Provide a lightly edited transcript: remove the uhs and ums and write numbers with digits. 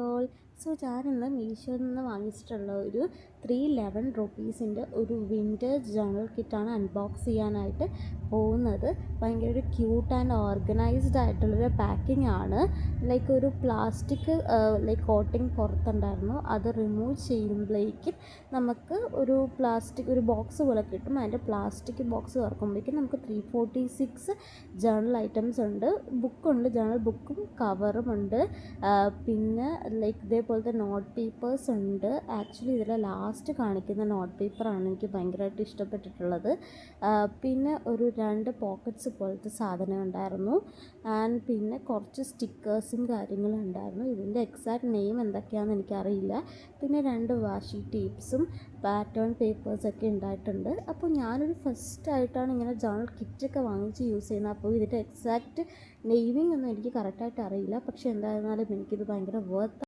All. So ഞാനിന്ന് മീഷോയിൽ നിന്ന് വാങ്ങിച്ചിട്ടുള്ള ഒരു 311 റുപ്പീസിൻ്റെ ഒരു വിൻറ്റേജ് ജേണൽ കിറ്റാണ് അൺബോക്സ് ചെയ്യാനായിട്ട് പോകുന്നത്. ഭയങ്കര ഒരു ക്യൂട്ട് ആൻഡ് ഓർഗനൈസ്ഡ് ആയിട്ടുള്ളൊരു പാക്കിംഗ് ആണ്. ലൈക്ക് ഒരു പ്ലാസ്റ്റിക് കോട്ടിങ് പുറത്തുണ്ടായിരുന്നു, അത് റിമൂവ് ചെയ്യുമ്പോഴേക്കും നമുക്ക് ഒരു പ്ലാസ്റ്റിക് ഒരു ബോക്സ് പോലെ കിട്ടും. അതിൻ്റെ പ്ലാസ്റ്റിക് ബോക്സ് തുറക്കുമ്പോഴേക്കും നമുക്ക് 346 ജേണൽ ഐറ്റംസ് ഉണ്ട്. ബുക്കുണ്ട്, ജേണൽ ബുക്കും കവറും ഉണ്ട്. പിന്നെ ഇതേപോലത്തെ നോട്ട് പേപ്പേഴ്സ് ഉണ്ട്. ആക്ച്വലി ഇതിൽ ലാസ്റ്റ് കാണിക്കുന്ന നോട്ട് പേപ്പറാണ് എനിക്ക് ഭയങ്കരമായിട്ട് ഇഷ്ടപ്പെട്ടിട്ടുള്ളത്. പിന്നെ ഒരു 2 പോക്കറ്റ്സ് പോലത്തെ സാധനം ഉണ്ടായിരുന്നു. ആൻഡ് പിന്നെ കുറച്ച് സ്റ്റിക്കേഴ്സും കാര്യങ്ങളും ഉണ്ടായിരുന്നു. ഇതിൻ്റെ എക്സാക്ട് നെയിം എന്തൊക്കെയാണെന്ന് എനിക്കറിയില്ല. പിന്നെ 2 വാഷി ടേപ്സും പാറ്റേൺ പേപ്പേഴ്സൊക്കെ ഉണ്ടായിട്ടുണ്ട്. അപ്പോൾ ഞാനൊരു ഫസ്റ്റായിട്ടാണ് ഇങ്ങനെ ജേണൽ കിറ്റൊക്കെ വാങ്ങിച്ച് യൂസ് ചെയ്യുന്നത്. അപ്പോൾ ഇതിൻ്റെ എക്സാക്റ്റ് നെയിമിംഗ് ഒന്നും എനിക്ക് കറക്റ്റായിട്ട് അറിയില്ല. പക്ഷേ എന്തായിരുന്നാലും എനിക്കിത് ഭയങ്കര വർത്ത്